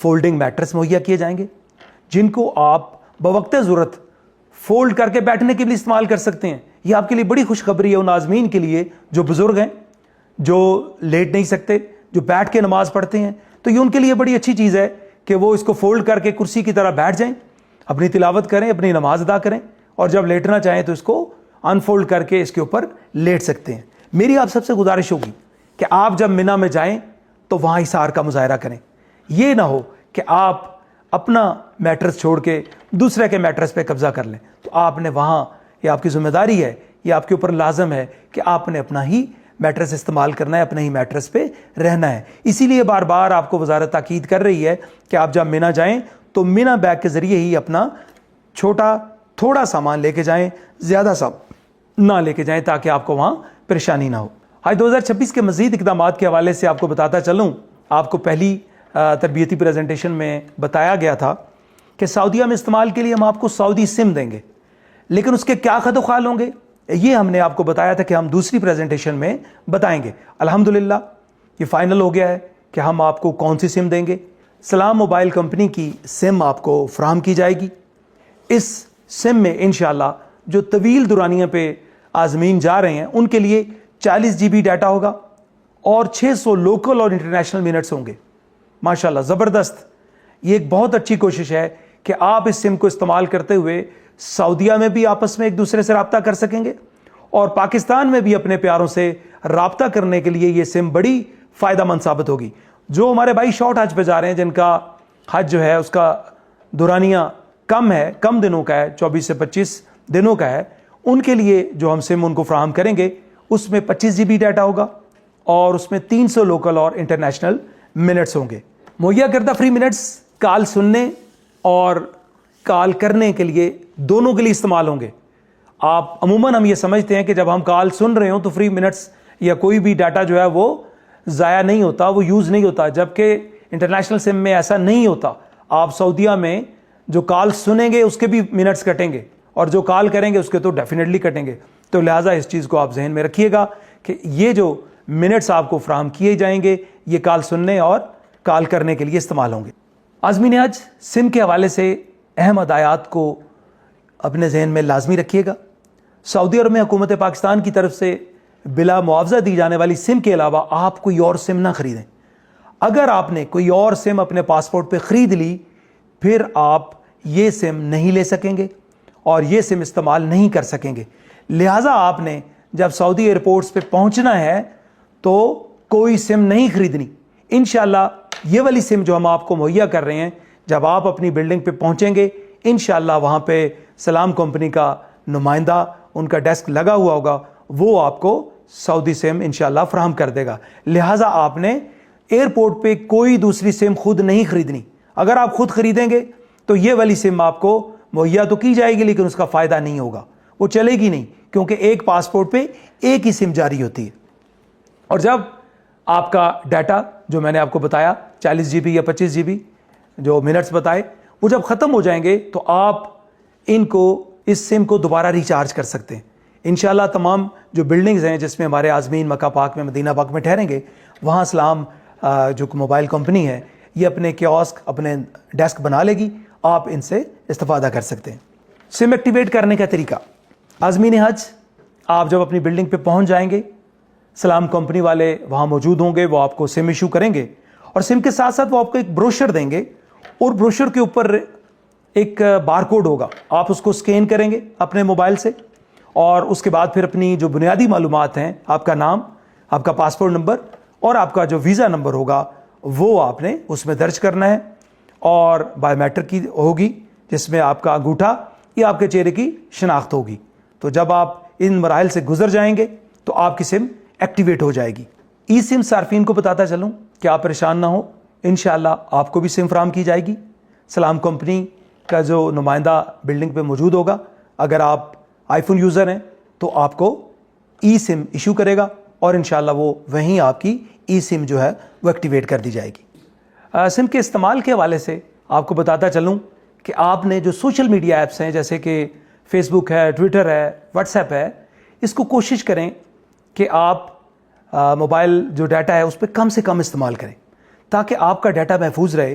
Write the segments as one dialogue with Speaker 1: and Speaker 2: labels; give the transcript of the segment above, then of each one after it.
Speaker 1: Folding mattress مہیا کیے جائیں گے جن کو آپ بوقت ضرورت فولڈ کر کے بیٹھنے کے لیے استعمال کر سکتے ہیں. یہ آپ کے لیے بڑی خوشخبری ہے ان عازمین کے لیے جو بزرگ ہیں, جو لیٹ نہیں سکتے, جو بیٹھ کے نماز پڑھتے ہیں. تو یہ ان کے لیے بڑی اچھی چیز ہے کہ وہ اس کو فولڈ کر کے کرسی کی طرح بیٹھ جائیں, اپنی تلاوت کریں, اپنی نماز ادا کریں, اور جب لیٹنا چاہیں تو اس کو انفولڈ کر کے اس کے اوپر لیٹ سکتے ہیں. میری آپ سب سے گزارش ہوگی کہ آپ جب منی میں جائیں تو وہاں حصار کا مظاہرہ کریں. یہ نہ ہو کہ آپ اپنا میٹرس چھوڑ کے دوسرے کے میٹرس پہ قبضہ کر لیں. تو آپ نے وہاں, یہ آپ کی ذمہ داری ہے, یہ آپ کے اوپر لازم ہے کہ آپ نے اپنا ہی میٹرس استعمال کرنا ہے, اپنے ہی میٹرس پہ رہنا ہے. اسی لیے بار بار آپ کو وزارت تاکید کر رہی ہے کہ آپ جب منی جائیں تو منی بیگ کے ذریعے ہی اپنا تھوڑا سامان لے کے جائیں, زیادہ سا نہ لے کے جائیں تاکہ آپ کو وہاں پریشانی نہ ہو. آج 2026 کے مزید اقدامات کے حوالے سے آپ کو بتاتا چلوں. آپ کو پہلی تربیتی پریزنٹیشن میں بتایا گیا تھا کہ سعودیہ میں استعمال کے لیے ہم آپ کو سعودی سم دیں گے, لیکن اس کے کیا خد و خال ہوں گے یہ ہم نے آپ کو بتایا تھا کہ ہم دوسری پریزنٹیشن میں بتائیں گے. الحمدللہ یہ فائنل ہو گیا ہے کہ ہم آپ کو کون سی سم دیں گے. سلام موبائل کمپنی کی سم آپ کو فراہم کی جائے گی. اس سم میں انشاءاللہ جو طویل دورانیہ پہ عازمین جا رہے ہیں ان کے لیے 40 GB ڈیٹا ہوگا اور 600 لوکل اور انٹرنیشنل منٹس ہوں گے. ماشاءاللہ زبردست. یہ ایک بہت اچھی کوشش ہے کہ آپ اس سم کو استعمال کرتے ہوئے سعودیہ میں بھی آپس میں ایک دوسرے سے رابطہ کر سکیں گے اور پاکستان میں بھی اپنے پیاروں سے رابطہ کرنے کے لیے یہ سم بڑی فائدہ مند ثابت ہوگی. جو ہمارے بھائی شارٹ حج پہ جا رہے ہیں, جن کا حج جو ہے اس کا دورانیہ کم ہے, کم دنوں کا ہے, 24 سے 25 دنوں کا ہے, ان کے لیے جو ہم سم ان کو فراہم کریں گے اس میں 25 GB ڈیٹا ہوگا اور اس میں 300 لوکل اور انٹرنیشنل منٹس ہوں گے. مہیا کردہ فری منٹس کال سننے اور کال کرنے کے لیے دونوں کے لیے استعمال ہوں گے. آپ عموماً ہم یہ سمجھتے ہیں کہ جب ہم کال سن رہے ہوں تو فری منٹس یا کوئی بھی ڈیٹا جو ہے وہ ضائع نہیں ہوتا, وہ یوز نہیں ہوتا, جبکہ انٹرنیشنل سم میں ایسا نہیں ہوتا. آپ سعودیہ میں جو کال سنیں گے اس کے بھی منٹس کٹیں گے اور جو کال کریں گے اس کے تو ڈیفینیٹلی کٹیں گے. تو لہٰذا اس چیز کو آپ ذہن میں رکھیے گا کہ یہ جو منٹس آپ کو فراہم کیے جائیں گے یہ کال سننے اور کال کرنے کے لیے استعمال ہوں گے. عازمین حج سم کے حوالے سے اہم ہدایات کو اپنے ذہن میں لازمی رکھیے گا. سعودی عرب میں حکومت پاکستان کی طرف سے بلا معاوضہ دی جانے والی سم کے علاوہ آپ کوئی اور سم نہ خریدیں. اگر آپ نے کوئی اور سم اپنے پاسپورٹ پہ خرید لی پھر آپ یہ سم نہیں لے سکیں گے اور یہ سم استعمال نہیں کر سکیں گے. لہٰذا آپ نے جب سعودی ایئرپورٹس پہ پہنچنا ہے تو کوئی سم نہیں خریدنی. انشاءاللہ یہ والی سم جو ہم آپ کو مہیا کر رہے ہیں, جب آپ اپنی بلڈنگ پہ پہنچیں گے انشاءاللہ وہاں پہ سلام کمپنی کا نمائندہ, ان کا ڈیسک لگا ہوا ہوگا, وہ آپ کو سعودی سم انشاءاللہ فراہم کر دے گا. لہٰذا آپ نے ایئرپورٹ پہ کوئی دوسری سم خود نہیں خریدنی. اگر آپ خود خریدیں گے تو یہ والی سم آپ کو مہیا تو کی جائے گی لیکن اس کا فائدہ نہیں ہوگا, وہ چلے گی نہیں, کیونکہ ایک پاسپورٹ پہ ایک ہی سم جاری ہوتی ہے. اور جب آپ کا ڈیٹا جو میں نے آپ کو بتایا 40 GB یا 25 GB جو منٹس بتائے وہ جب ختم ہو جائیں گے تو آپ ان کو اس سم کو دوبارہ ریچارج کر سکتے ہیں. انشاءاللہ تمام جو بلڈنگز ہیں جس میں ہمارے عازمین مکہ پاک میں, مدینہ پاک میں ٹھہریں گے, وہاں سلام جو موبائل کمپنی ہے یہ اپنے کیوسک, اپنے ڈیسک بنا لے گی, آپ ان سے استفادہ کر سکتے ہیں. سم ایکٹیویٹ کرنے کا طریقہ. عازمین حج آپ جب اپنی بلڈنگ پہ پہنچ جائیں گے سلام کمپنی والے وہاں موجود ہوں گے, وہ آپ کو سم ایشو کریں گے اور سم کے ساتھ ساتھ وہ آپ کو ایک بروشر دیں گے اور بروشر کے اوپر ایک بار کوڈ ہوگا. آپ اس کو اسکین کریں گے اپنے موبائل سے اور اس کے بعد پھر اپنی جو بنیادی معلومات ہیں, آپ کا نام, آپ کا پاسپورٹ نمبر اور آپ کا جو ویزا نمبر ہوگا وہ آپ نے اس میں درج کرنا ہے اور بایو میٹرک کی ہوگی جس میں آپ کا انگوٹھا یا آپ کے چہرے کی شناخت ہوگی. تو جب آپ ان مراحل سے گزر جائیں گے تو آپ کی سم ایکٹیویٹ ہو جائے گی. ای سم صارفین کو بتاتا چلوں کہ آپ پریشان نہ ہو, انشاءاللہ آپ کو بھی سم فراہم کی جائے گی. سلام کمپنی کا جو نمائندہ بلڈنگ پہ موجود ہوگا, اگر آپ آئی فون یوزر ہیں تو آپ کو ای سم ایشو کرے گا اور انشاءاللہ وہ وہیں آپ کی ای سم جو ہے وہ ایکٹیویٹ کر دی جائے گی. سم کے استعمال کے حوالے سے آپ کو بتاتا چلوں کہ آپ نے جو سوشل میڈیا ایپس ہیں جیسے کہ فیس بک ہے, ٹویٹر ہے, واٹس ایپ ہے, اس کو کوشش کریں کہ آپ موبائل جو ڈیٹا ہے اس پہ کم سے کم استعمال کریں تاکہ آپ کا ڈیٹا محفوظ رہے.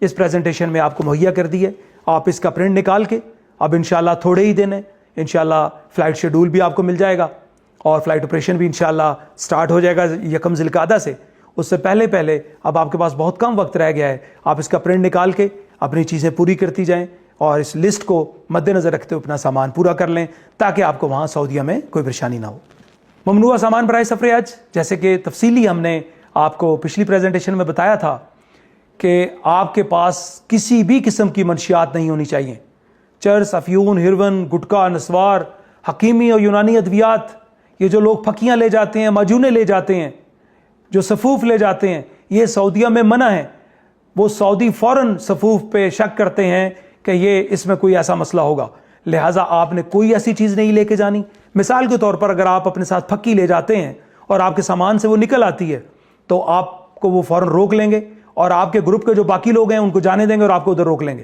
Speaker 1: اس پریزنٹیشن میں آپ کو مہیا کر دی ہے. آپ اس کا پرنٹ نکال کے اب انشاءاللہ تھوڑے ہی دن ہیں انشاءاللہ فلائٹ شیڈول بھی آپ کو مل جائے گا اور فلائٹ آپریشن بھی انشاءاللہ سٹارٹ ہو جائے گا 1 ذی القعدہ سے. اس سے پہلے اب آپ کے پاس بہت کم وقت رہ گیا ہے. آپ اس کا پرنٹ نکال کے اپنی چیزیں پوری کرتی جائیں اور اس لسٹ کو مد نظر رکھتے ہوئے اپنا سامان پورا کر لیں تاکہ آپ کو وہاں سعودیہ میں کوئی پریشانی نہ ہو. ممنوعہ سامان برائے سفر حج، جیسے کہ تفصیلی ہم نے آپ کو پچھلی پریزنٹیشن میں بتایا تھا کہ آپ کے پاس کسی بھی قسم کی منشیات نہیں ہونی چاہیے. چرس، افیون، ہیروئن، گٹکا، نسوار، حکیمی اور یونانی ادویات، یہ جو لوگ پھکیاں لے جاتے ہیں، معجونیں لے جاتے ہیں، جو صفوف لے جاتے ہیں، یہ سعودیہ میں منع ہے. وہ سعودی فوراً صفوف پہ شک کرتے ہیں کہ یہ اس میں کوئی ایسا مسئلہ ہوگا، لہٰذا آپ نے کوئی ایسی چیز نہیں لے کے جانی. مثال کے طور پر اگر آپ اپنے ساتھ پھکی لے جاتے ہیں اور آپ کے سامان سے وہ نکل آتی ہے تو آپ کو وہ فوراً روک لیں گے اور آپ کے گروپ کے جو باقی لوگ ہیں ان کو جانے دیں گے اور آپ کو ادھر روک لیں گے.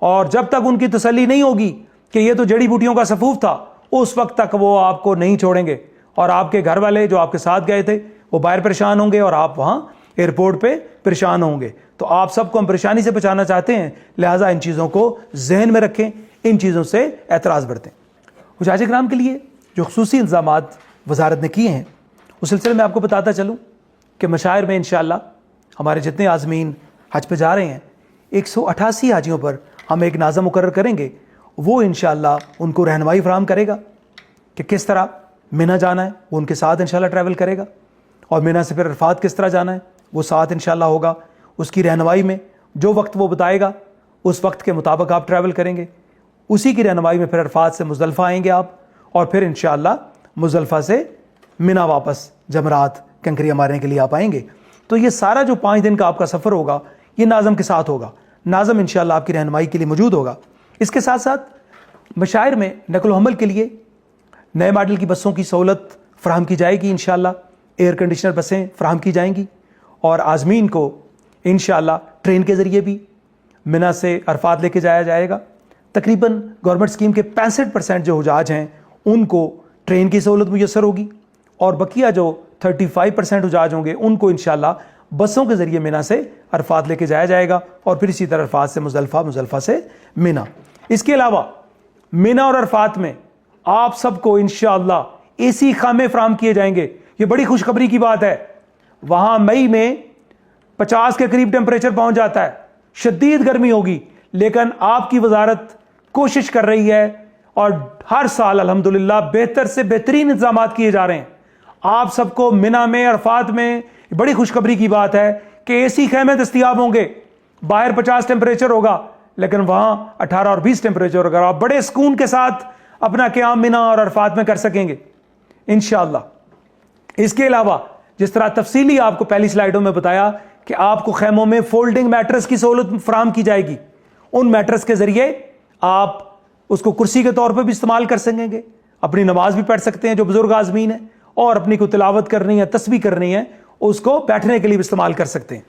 Speaker 1: اور جب تک ان کی تسلی نہیں ہوگی کہ یہ تو جڑی بوٹیوں کا صفوف تھا اس وقت تک وہ آپ کو نہیں چھوڑیں گے اور آپ کے گھر والے جو آپ کے ساتھ گئے تھے وہ باہر پریشان ہوں گے اور آپ وہاں ایئرپورٹ پہ پریشان ہوں گے. تو آپ سب کو ہم پریشانی سے بچانا چاہتے ہیں، لہٰذا ان چیزوں کو ذہن میں رکھیں، ان چیزوں سے اعتراض برتیں. حجاج کرام کے لیے جو خصوصی انتظامات وزارت نے کیے ہیں اس سلسلے میں آپ کو بتاتا چلوں کہ مشاعر میں انشاءاللہ ہمارے جتنے عازمین حج پہ جا رہے ہیں 188 حاجیوں پر ہم ایک ناظم مقرر کریں گے. وہ انشاءاللہ ان کو رہنمائی فراہم کرے گا کہ کس طرح منی جانا ہے، وہ ان کے ساتھ انشاءاللہ ٹریول کرے گا، اور منی سے پھر عرفات کس طرح جانا ہے وہ ساتھ انشاءاللہ ہوگا. اس کی رہنمائی میں جو وقت وہ بتائے گا اس وقت کے مطابق آپ ٹریول کریں گے. اسی کی رہنمائی میں پھر عرفات سے مزدلفہ آئیں گے آپ، اور پھر انشاءاللہ مزدلفہ سے منی واپس جمرات کنکریاں مارنے کے لیے آپ آئیں گے. تو یہ سارا جو 5 دن کا آپ کا سفر ہوگا یہ ناظم کے ساتھ ہوگا. ناظم انشاءاللہ آپ کی رہنمائی کے لیے موجود ہوگا. اس کے ساتھ ساتھ مشاعر میں نقل و حمل کے لیے نئے ماڈل کی بسوں کی سہولت فراہم کی جائے گی. انشاءاللہ ایئر کنڈیشنر بسیں فراہم کی جائیں گی اور عازمین کو انشاءاللہ ٹرین کے ذریعے بھی منی سے عرفات لے کے جایا جائے گا. تقریباً گورنمنٹ اسکیم کے 65% جو حجاج ہیں ان کو ٹرین کی سہولت میسر ہوگی اور بقیہ جو 35% حجاج ہوں گے ان کو انشاءاللہ بسوں کے ذریعے منی سے عرفات لے کے جایا جائے گا اور پھر اسی طرح عرفات سے مزدلفہ، مزدلفہ سے منی. اس کے علاوہ منی اور عرفات میں آپ سب کو انشاءاللہ AC خیمے فراہم کیے جائیں گے. یہ بڑی خوشخبری کی بات ہے. وہاں مئی میں 50 کے قریب ٹیمپریچر پہنچ جاتا ہے، شدید گرمی ہوگی، لیکن آپ کی وزارت کوشش کر رہی ہے اور ہر سال الحمدللہ بہتر سے بہترین انتظامات کیے جا رہے ہیں. آپ سب کو منی میں، عرفات میں بڑی خوشخبری کی بات ہے کہ AC خیمے دستیاب ہوں گے. باہر 50 ٹیمپریچر ہوگا لیکن وہاں 18 اور 20 ٹیمپریچر ہوگا. آپ بڑے سکون کے ساتھ اپنا قیام منی اور عرفات میں کر سکیں گے انشاءاللہ. اس کے علاوہ جس طرح تفصیلی آپ کو پہلی سلائیڈوں میں بتایا کہ آپ کو خیموں میں فولڈنگ میٹرس کی سہولت فراہم کی جائے گی. ان میٹرس کے ذریعے آپ اس کو کرسی کے طور پہ بھی استعمال کر سکیں گے، اپنی نماز بھی پڑھ سکتے ہیں جو بزرگ عازمین ہیں، اور اپنی کو تلاوت کرنی ہے، تسبیح کرنی ہے، اس کو بیٹھنے کے لیے بھی استعمال کر سکتے ہیں.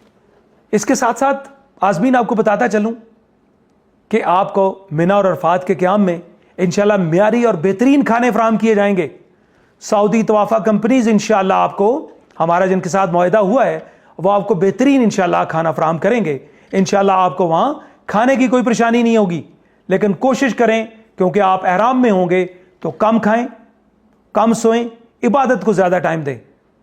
Speaker 1: اس کے ساتھ ساتھ عازمین آپ کو بتاتا چلوں کہ آپ کو منی اور عرفات کے قیام میں انشاءاللہ معیاری اور بہترین کھانے فراہم کیے جائیں گے. سعودی توافہ کمپنیز انشاءاللہ آپ کو، ہمارا جن کے ساتھ معاہدہ ہوا ہے، وہ آپ کو بہترین انشاءاللہ کھانا فراہم کریں گے. انشاءاللہ آپ کو وہاں کھانے کی کوئی پریشانی نہیں ہوگی، لیکن کوشش کریں کیونکہ آپ احرام میں ہوں گے تو کم کھائیں، کم سوئیں، عبادت کو زیادہ ٹائم دیں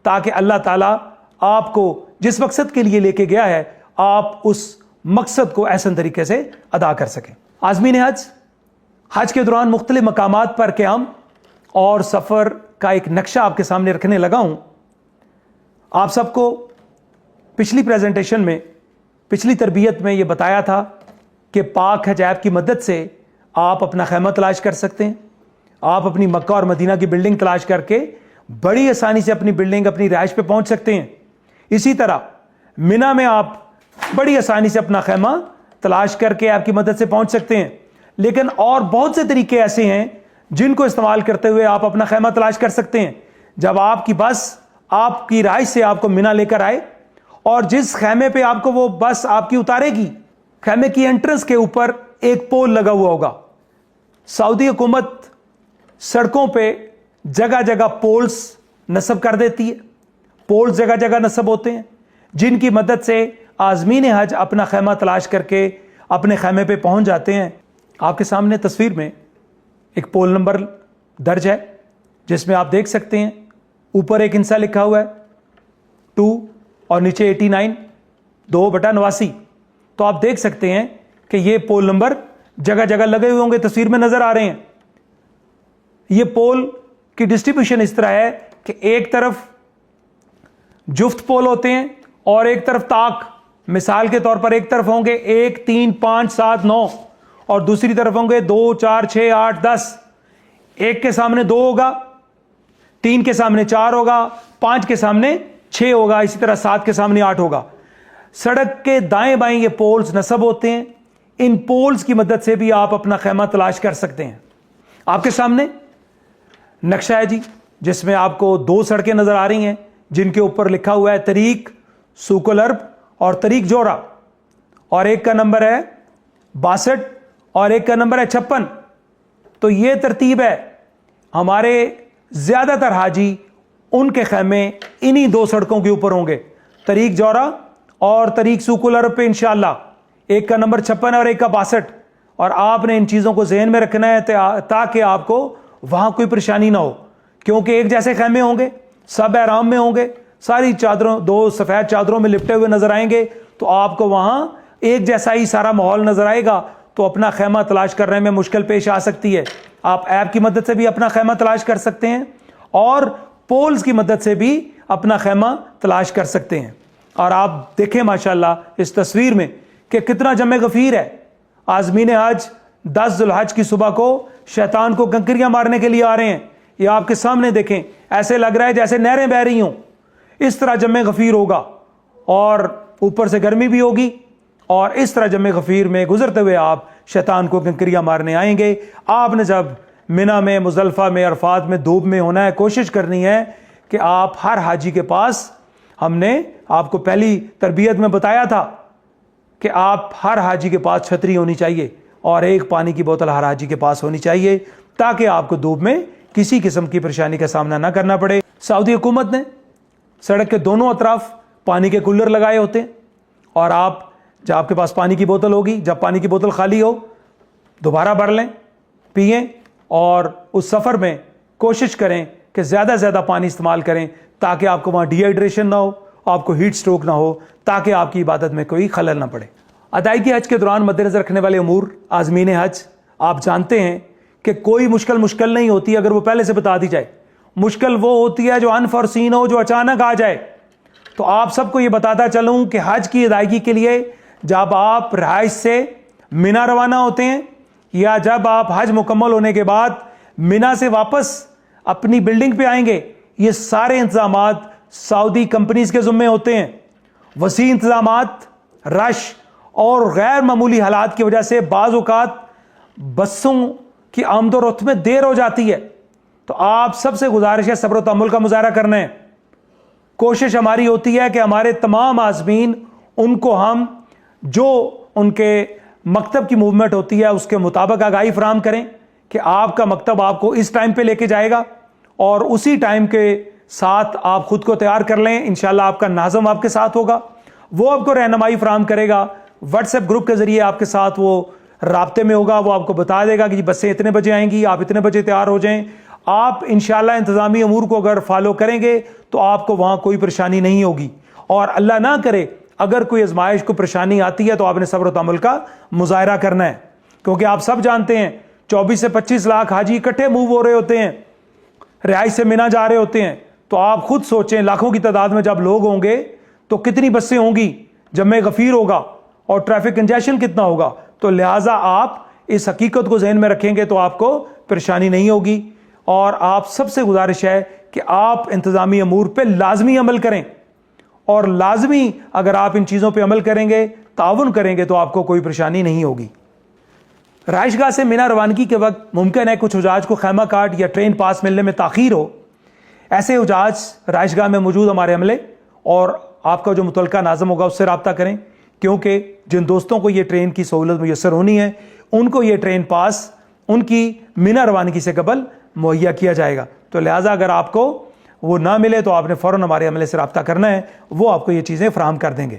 Speaker 1: تاکہ اللہ تعالیٰ آپ کو جس مقصد کے لیے لے کے گیا ہے آپ اس مقصد کو احسن طریقے سے ادا کر سکیں. عازمین حج کے دوران مختلف مقامات پر قیام اور سفر کا ایک نقشہ آپ کے سامنے رکھنے لگا ہوں. آپ سب کو پچھلی پریزنٹیشن میں، پچھلی تربیت میں یہ بتایا تھا کہ پاک حج ایپ کی مدد سے آپ اپنا خیمہ تلاش کر سکتے ہیں. آپ اپنی مکہ اور مدینہ کی بلڈنگ تلاش کر کے بڑی آسانی سے اپنی بلڈنگ، اپنی رہائش پہ پہنچ سکتے ہیں. اسی طرح منی میں آپ بڑی آسانی سے اپنا خیمہ تلاش کر کے آپ کی مدد سے پہنچ سکتے ہیں. لیکن اور بہت سے طریقے ایسے ہیں جن کو استعمال کرتے ہوئے آپ اپنا خیمہ تلاش کر سکتے ہیں. جب آپ کی بس آپ کی رہائش سے آپ کو منی لے کر آئے اور جس خیمے پہ آپ کو وہ بس آپ کی اتارے گی، خیمے کی انٹرنس کے اوپر ایک پول لگا ہوا ہوگا. سعودی حکومت سڑکوں پہ جگہ جگہ پولز نصب کر دیتی ہے. پولز جگہ جگہ نصب ہوتے ہیں جن کی مدد سے عازمین حج اپنا خیمہ تلاش کر کے اپنے خیمے پہ پہنچ جاتے ہیں۔ آپ کے سامنے تصویر میں ایک پول نمبر درج ہے جس میں آپ دیکھ سکتے ہیں اوپر ایک انسا لکھا ہوا ہے 2 اور نیچے 89 2/89۔ تو آپ دیکھ سکتے ہیں کہ یہ پول نمبر جگہ جگہ لگے ہوئے ہوں گے، تصویر میں نظر آ رہے ہیں۔ یہ پول کی ڈسٹریبیوشن اس طرح ہے کہ ایک طرف جفت پول ہوتے ہیں اور ایک طرف طاق، مثال کے طور پر ایک طرف ہوں گے 1 3 5 7 9 اور دوسری طرف ہوں گے 2 4 6 8 10۔ ایک کے سامنے 2 ہوگا، 3 کے سامنے 4 ہوگا، 5 کے سامنے 6 ہوگا، اسی طرح 7 کے سامنے 8 ہوگا۔ سڑک کے دائیں بائیں یہ پولز نصب ہوتے ہیں۔ ان پولز کی مدد سے بھی آپ اپنا خیمہ تلاش کر سکتے ہیں۔ آپ کے سامنے نقشہ ہے جی، جس میں آپ کو 2 سڑکیں نظر آ رہی ہیں جن کے اوپر لکھا ہوا ہے طریق سوق العرب اور طریق جورا، اور ایک کا نمبر ہے 62 اور ایک کا نمبر ہے 56۔ تو یہ ترتیب ہے۔ ہمارے زیادہ تر حاجی ان کے خیمے انہی 2 سڑکوں کے اوپر ہوں گے، طریق جورا اور طریق سوق العرب پہ انشاءاللہ۔ ایک کا نمبر 56 اور ایک کا 62، اور آپ نے ان چیزوں کو ذہن میں رکھنا ہے تاکہ آپ کو وہاں کوئی پریشانی نہ ہو، کیونکہ ایک جیسے خیمے ہوں گے، سب احرام میں ہوں گے، ساری چادروں 2 سفید چادروں میں لپٹے ہوئے نظر آئیں گے، تو آپ کو وہاں ایک جیسا ہی سارا ماحول نظر آئے گا، تو اپنا خیمہ تلاش کرنے میں مشکل پیش آ سکتی ہے۔ آپ ایپ کی مدد سے بھی اپنا خیمہ تلاش کر سکتے ہیں اور پولز کی مدد سے بھی اپنا خیمہ تلاش کر سکتے ہیں۔ اور آپ دیکھیں ماشاءاللہ اس تصویر میں کہ کتنا جمع غفیر ہے۔ عازمین حج 10 ذو الحج کی صبح کو شیطان کو کنکریاں مارنے کے لیے آ رہے ہیں۔ یہ آپ کے سامنے دیکھیں، ایسے لگ رہا ہے جیسے نہریں بہ رہی ہوں، اس طرح جمع غفیر ہوگا، اور اوپر سے گرمی بھی ہوگی، اور اس طرح جمع غفیر میں گزرتے ہوئے آپ شیطان کو کنکریاں مارنے آئیں گے۔ آپ نے جب منی میں، مزدلفہ میں، عرفات میں دھوپ میں ہونا ہے، کوشش کرنی ہے کہ آپ ہر حاجی کے پاس، ہم نے آپ کو پہلی تربیت میں بتایا تھا کہ آپ ہر حاجی کے پاس چھتری ہونی چاہیے اور ایک پانی کی بوتل ہر حاجی کے پاس ہونی چاہیے، تاکہ آپ کو دھوپ میں کسی قسم کی پریشانی کا سامنا نہ کرنا پڑے۔ سعودی حکومت نے سڑک کے دونوں اطراف پانی کے کولر لگائے ہوتے ہیں، اور جب آپ کے پاس پانی کی بوتل ہوگی، جب پانی کی بوتل خالی ہو دوبارہ بھر لیں، پئیں، اور اس سفر میں کوشش کریں کہ زیادہ سے زیادہ پانی استعمال کریں تاکہ آپ کو وہاں ڈی ہائیڈریشن نہ ہو، آپ کو ہیٹ سٹروک نہ ہو، تاکہ آپ کی عبادت میں کوئی خلل نہ پڑے۔ ادائیگی حج کے دوران مد نظر رکھنے والے امور۔ عازمین حج آپ جانتے ہیں کہ کوئی مشکل نہیں ہوتی اگر وہ پہلے سے بتا دی جائے۔ مشکل وہ ہوتی ہے جو انفورسین ہو، جو اچانک آ جائے۔ تو آپ سب کو یہ بتاتا چلوں کہ حج کی ادائیگی کے لیے جب آپ رہائش سے منی روانہ ہوتے ہیں، یا جب آپ حج مکمل ہونے کے بعد منی سے واپس اپنی بلڈنگ پہ آئیں گے، یہ سارے انتظامات سعودی کمپنیز کے ذمے ہوتے ہیں۔ وسیع انتظامات، رش اور غیر معمولی حالات کی وجہ سے بعض اوقات بسوں کی آمد و رفت میں دیر ہو جاتی ہے، تو آپ سب سے گزارش ہے صبر و تحمل کا مظاہرہ کرنا ہے۔ کوشش ہماری ہوتی ہے کہ ہمارے تمام عازمین ان کو ہم جو ان کے مکتب کی موومنٹ ہوتی ہے اس کے مطابق آگاہی فراہم کریں کہ آپ کا مکتب آپ کو اس ٹائم پہ لے کے جائے گا، اور اسی ٹائم کے ساتھ آپ خود کو تیار کر لیں۔ انشاءاللہ آپ کا ناظم آپ کے ساتھ ہوگا، وہ آپ کو رہنمائی فراہم کرے گا، واٹس ایپ گروپ کے ذریعے آپ کے ساتھ وہ رابطے میں ہوگا، وہ آپ کو بتا دے گا کہ بسیں اتنے بجے آئیں گی، آپ اتنے بجے تیار ہو جائیں۔ آپ انشاءاللہ انتظامی امور کو اگر فالو کریں گے تو آپ کو وہاں کوئی پریشانی نہیں ہوگی، اور اللہ نہ کرے اگر کوئی آزمائش کو پریشانی آتی ہے تو آپ نے صبر و تحمل کا مظاہرہ کرنا ہے، کیونکہ آپ سب جانتے ہیں 24 سے 25 لاکھ حاجی اکٹھے موو ہو رہے ہوتے ہیں، رہائش سے منی جا رہے ہوتے ہیں۔ تو آپ خود سوچیں لاکھوں کی تعداد میں جب لوگ ہوں گے تو کتنی بسیں ہوں گی، جمع غفیر ہوگا اور ٹریفک کنجیشن کتنا ہوگا۔ تو لہٰذا آپ اس حقیقت کو ذہن میں رکھیں گے تو آپ کو پریشانی نہیں ہوگی، اور آپ سب سے گزارش ہے کہ آپ انتظامی امور پہ لازمی عمل کریں، اور لازمی اگر آپ ان چیزوں پہ عمل کریں گے، تعاون کریں گے، تو آپ کو کوئی پریشانی نہیں ہوگی۔ رہائش گاہ سے منی روانگی کے وقت ممکن ہے کچھ حجاج کو خیمہ کارڈ یا ٹرین پاس ملنے میں تاخیر ہو۔ ایسے حجاج رہائش گاہ میں موجود ہمارے عملے اور آپ کا جو متعلقہ ناظم ہوگا اس سے رابطہ کریں، کیونکہ جن دوستوں کو یہ ٹرین کی سہولت میسر ہونی ہے ان کو یہ ٹرین پاس ان کی منی روانگی سے قبل مہیا کیا جائے گا۔ تو لہٰذا اگر آپ کو وہ نہ ملے تو آپ نے فوراً ہمارے عملے سے رابطہ کرنا ہے، وہ آپ کو یہ چیزیں فراہم کر دیں گے۔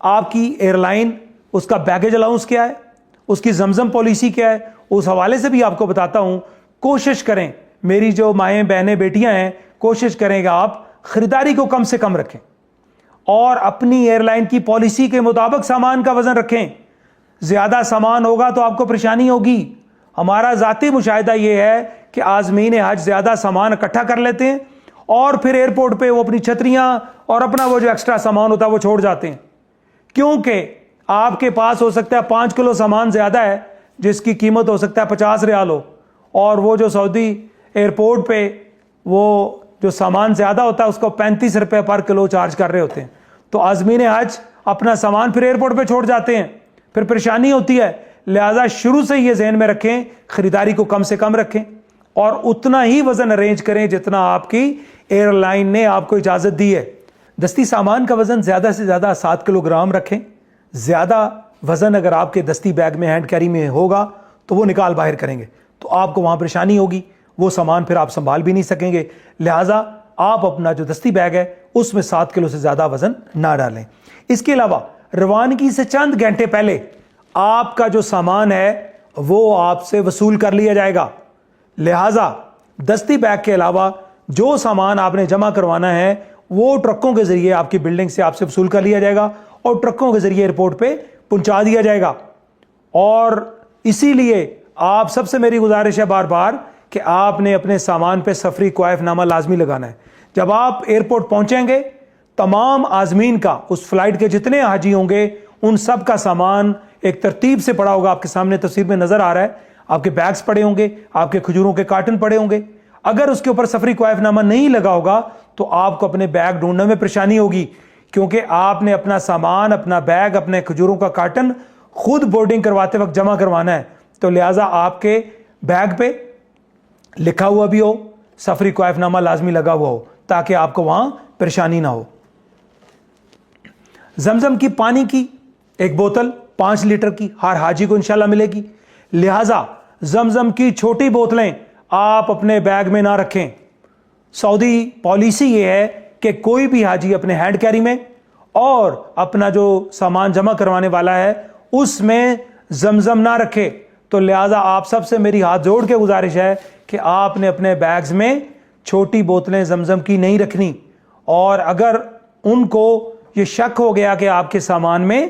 Speaker 1: آپ کی ایئر لائن اس کا بیگیج الاؤنس کیا ہے, اس کی زمزم پالیسی کیا ہے, اس حوالے سے بھی آپ کو بتاتا ہوں. کوشش کریں, میری جو مائیں بہنیں بیٹیاں ہیں, کوشش کریں کہ آپ خریداری کو کم سے کم رکھیں اور اپنی ایئر لائن کی پالیسی کے مطابق سامان کا وزن رکھیں. زیادہ سامان ہوگا تو آپ کو پریشانی ہوگی. ہمارا ذاتی مشاہدہ یہ ہے کہ عازمین حج زیادہ سامان اکٹھا کر لیتے ہیں اور پھر ایئرپورٹ پہ وہ اپنی چھتریاں اور اپنا وہ جو ایکسٹرا سامان ہوتا ہے وہ چھوڑ جاتے ہیں, کیونکہ آپ کے پاس ہو سکتا ہے 5 کلو سامان زیادہ ہے جس کی قیمت ہو سکتا ہے 50 ریال ہو, اور وہ جو سعودی ایئرپورٹ پہ وہ جو سامان زیادہ ہوتا ہے اس کو 35 روپے پر کلو چارج کر رہے ہوتے ہیں. تو عازمین حج اپنا سامان پھر ایئرپورٹ پہ چھوڑ جاتے ہیں, پھر پریشانی ہوتی ہے. لہذا شروع سے یہ ذہن میں رکھیں, خریداری کو کم سے کم رکھیں اور اتنا ہی وزن ارینج کریں جتنا آپ کی ایئر لائن نے آپ کو اجازت دی ہے. دستی سامان کا وزن زیادہ سے زیادہ 7 کلو گرام رکھیں. زیادہ وزن اگر آپ کے دستی بیگ میں ہینڈ کیری میں ہوگا تو وہ نکال باہر کریں گے تو آپ کو وہاں پریشانی ہوگی, وہ سامان پھر آپ سنبھال بھی نہیں سکیں گے. لہٰذا آپ اپنا جو دستی بیگ ہے اس میں 7 کلو سے زیادہ وزن نہ ڈالیں. اس کے علاوہ روانگی سے چند گھنٹے پہلے آپ کا جو سامان ہے وہ آپ سے وصول کر لیا جائے گا. لہٰذا دستی بیگ کے علاوہ جو سامان آپ نے جمع کروانا ہے وہ ٹرکوں کے ذریعے آپ کی بلڈنگ سے آپ سے وصول کر لیا جائے گا اور ٹرکوں کے ذریعے ایئرپورٹ پہ پہنچا دیا جائے گا. اور اسی لیے آپ سب سے میری گزارش ہے بار بار کہ آپ نے اپنے سامان پہ سفری کوائف نامہ لازمی لگانا ہے. جب آپ ایئرپورٹ پہنچیں گے تمام عازمین کا, اس فلائٹ کے جتنے حاجی ہوں گے ان سب کا سامان ایک ترتیب سے پڑا ہوگا, آپ کے سامنے تصویر میں نظر آ رہا ہے. آپ کے بیگز پڑے ہوں گے, آپ کے کھجوروں کے کارٹن پڑے ہوں گے. اگر اس کے اوپر سفری کوائف نامہ نہیں لگا ہوگا تو آپ کو اپنے بیگ ڈھونڈنے میں پریشانی ہوگی, کیونکہ آپ نے اپنا سامان, اپنا بیگ, اپنے کھجوروں کا کارٹن خود بورڈنگ کرواتے وقت جمع کروانا ہے. تو لہٰذا آپ کے بیگ پہ لکھا ہوا بھی ہو, سفری کوائف نامہ لازمی لگا ہوا ہو, تاکہ آپ کو وہاں پریشانی نہ ہو. زمزم کی پانی کی ایک بوتل 5 لیٹر کی ہر حاجی کو انشاءاللہ ملے گی. لہٰذا زمزم کی چھوٹی بوتلیں آپ اپنے بیگ میں نہ رکھیں. سعودی پالیسی یہ ہے کہ کوئی بھی حاجی اپنے ہینڈ کیری میں اور اپنا جو سامان جمع کروانے والا ہے اس میں زمزم نہ رکھے. تو لہٰذا آپ سب سے میری ہاتھ جوڑ کے گزارش ہے کہ آپ نے اپنے بیگز میں چھوٹی بوتلیں زمزم کی نہیں رکھنی. اور اگر ان کو یہ شک ہو گیا کہ آپ کے سامان میں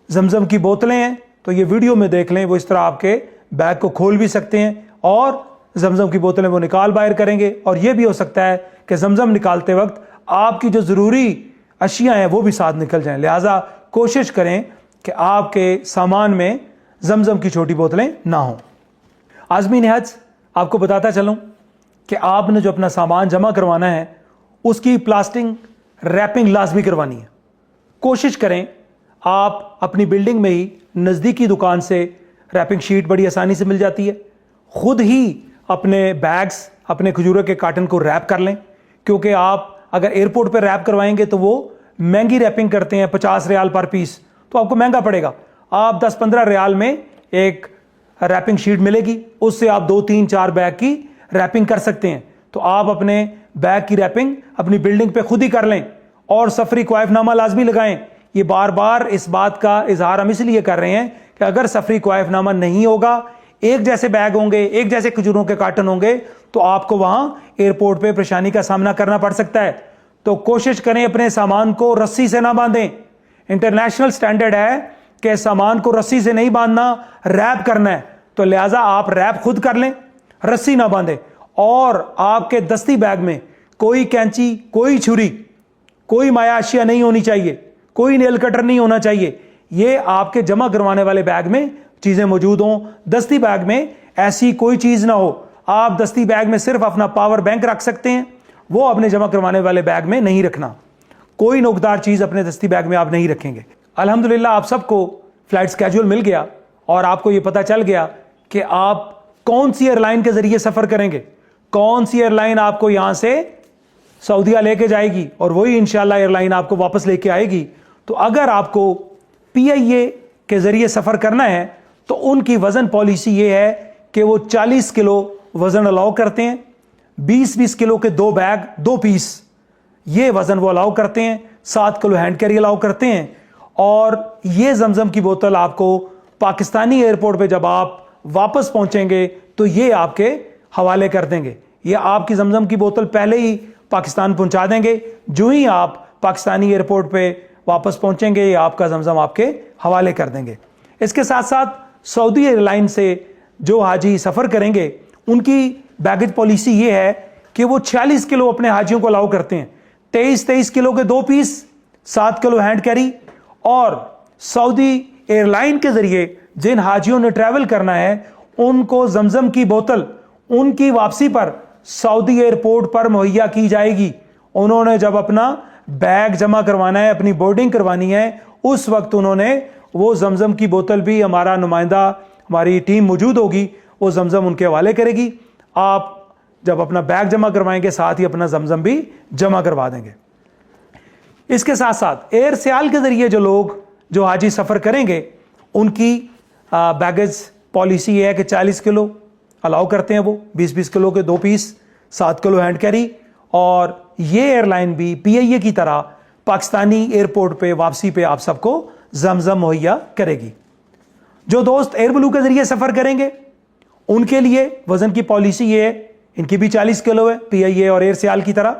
Speaker 1: زمزم کی بوتلیں ہیں تو یہ ویڈیو میں دیکھ لیں, وہ اس طرح آپ کے بیگ کو کھول بھی سکتے ہیں اور زمزم کی بوتلیں وہ نکال باہر کریں گے. اور یہ بھی ہو سکتا ہے کہ زمزم نکالتے وقت آپ کی جو ضروری اشیاء ہیں وہ بھی ساتھ نکل جائیں. لہٰذا کوشش کریں کہ آپ کے سامان میں زمزم کی چھوٹی بوتلیں نہ ہوں. عازمین حج, آپ کو بتاتا چلوں کہ آپ نے جو اپنا سامان جمع کروانا ہے اس کی پلاسٹک ریپنگ لازمی کروانی ہے. کوشش کریں آپ اپنی بلڈنگ میں ہی نزدیکی دکان سے ریپنگ شیٹ بڑی آسانی سے مل جاتی ہے, خود ہی اپنے بیگز, اپنے کھجوروں کے کارٹن کو ریپ کر لیں, کیونکہ آپ اگر ایئرپورٹ پہ ریپ کروائیں گے تو وہ مہنگی ریپنگ کرتے ہیں, 50 ریال پر پیس, تو آپ کو مہنگا پڑے گا. آپ 10-15 ریال میں ایک ریپنگ شیٹ ملے گی, اس سے آپ 2-3-4 بیگ کی ریپنگ کر سکتے ہیں. تو آپ اپنے بیگ کی ریپنگ اپنی بلڈنگ پہ خود ہی کر لیں اور سفری کوائف نامہ لازمی لگائیں. یہ بار بار اس بات کا اظہار ہم اس لیے کر رہے ہیں کہ اگر سفری کوائف نامہ نہیں ہوگا, ایک جیسے بیگ ہوں گے, ایک جیسے کھجوروں کے کارٹن ہوں گے, تو آپ کو وہاں ایئرپورٹ پہ پریشانی کا سامنا کرنا پڑ سکتا ہے. تو کوشش کریں اپنے سامان کو رسی سے نہ باندھیں. انٹرنیشنل سٹینڈرڈ ہے کہ سامان کو رسی سے نہیں باندھنا, ریپ کرنا ہے. تو لہٰذا آپ ریپ خود کر لیں, رسی نہ باندھیں. اور آپ کے دستی بیگ میں کوئی کینچی, کوئی چھری, کوئی مایع اشیاء نہیں ہونی چاہیے, کوئی نیل کٹر نہیں ہونا چاہیے. یہ آپ کے جمع کروانے والے بیگ میں چیزیں موجود ہوں. دستی بیگ میں ایسی کوئی چیز نہ ہو. آپ دستی بیگ میں صرف اپنا پاور بینک رکھ سکتے ہیں, وہ اپنے جمع کروانے والے بیگ میں نہیں رکھنا. کوئی نوکدار چیز اپنے دستی بیگ میں آپ نہیں رکھیں گے. الحمدللہ آپ سب کو فلائٹ سکیجول مل گیا اور آپ کو یہ پتا چل گیا کہ آپ کون سی ایئر لائن کے ذریعے سفر کریں گے, کون سی ایئر لائن آپ کو یہاں سے سعودیہ لے کے جائے گی اور وہی انشاءاللہ ایئر لائن آپ کو واپس لے کے آئے گی. تو اگر آپ کو PIA کے ذریعے سفر کرنا ہے تو ان کی وزن پالیسی یہ ہے کہ وہ 40 کلو وزن الاؤ کرتے ہیں, 20 کلو کے 2 بیگ 2 پیس, یہ وزن وہ الاؤ کرتے ہیں. 7 کلو ہینڈ کیری الاؤ کرتے ہیں اور یہ زمزم کی بوتل آپ کو پاکستانی ایئرپورٹ پہ جب آپ واپس پہنچیں گے تو یہ آپ کے حوالے کر دیں گے. یہ آپ کی زمزم کی بوتل پہلے ہی پاکستان پہنچا دیں گے. جو ہی آپ پاکستانی ایئرپورٹ پہ واپس پہنچیں گے یہ آپ کا زمزم آپ کے حوالے کر دیں گے. اس کے ساتھ ساتھ سعودی ایئر لائن سے جو حاجی سفر کریں گے ان کی بیگیج پالیسی یہ ہے کہ وہ 46 کلو اپنے حاجیوں کو الاؤ کرتے ہیں. 23 کلو کے 2 پیس، 7 کلو ہینڈ کیری. اور سعودی ایئر لائن کے ذریعے جن حاجیوں نے ٹریول کرنا ہے ان کو زمزم کی بوتل ان کی واپسی پر سعودی ایئرپورٹ پر مہیا کی جائے گی. انہوں نے جب اپنا بیگ جمع کروانا ہے، اپنی بورڈنگ کروانی ہے، اس وقت انہوں نے وہ زمزم کی بوتل بھی، ہمارا نمائندہ، ہماری ٹیم موجود ہوگی، وہ زمزم ان کے حوالے کرے گی. آپ جب اپنا بیگ جمع کروائیں گے ساتھ ہی اپنا زمزم بھی جمع کروا دیں گے. اس کے ساتھ ساتھ ایئر سیال کے ذریعے جو حاجی سفر کریں گے ان کی بیگیج پالیسی یہ ہے کہ 40 کلو الاؤ کرتے ہیں، وہ 20 کلو کے 2 پیس، 7 کلو ہینڈ کیری. اور یہ ایئر لائن بھی PIA کی طرح پاکستانی ایئرپورٹ پہ واپسی پہ آپ سب کو زمزم مہیا کرے گی. جو دوست ایئر بلو کے ذریعے سفر کریں گے ان کے لیے وزن کی پالیسی یہ ہے، ان کی بھی 40 کلو ہے، PIA اور ایئر سیال کی طرح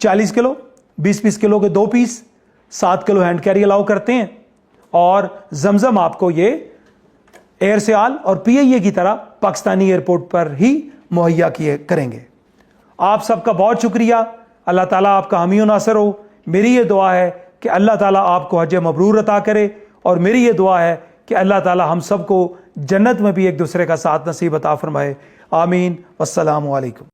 Speaker 1: 40 کلو، 20 کلو کے 2 پیس، 7 کلو ہینڈ کیری الاؤ کرتے ہیں. اور زمزم آپ کو یہ ایئر سیال اور PIA کی طرح پاکستانی ایئرپورٹ پر ہی مہیا کریں گے. آپ سب کا بہت شکریہ. اللہ تعالیٰ آپ کا حامی و ناصر ہو. میری یہ دعا ہے کہ اللہ تعالیٰ آپ کو حج مبرور عطا کرے، اور میری یہ دعا ہے کہ اللہ تعالیٰ ہم سب کو جنت میں بھی ایک دوسرے کا ساتھ نصیب عطا فرمائے. آمین. والسلام علیکم.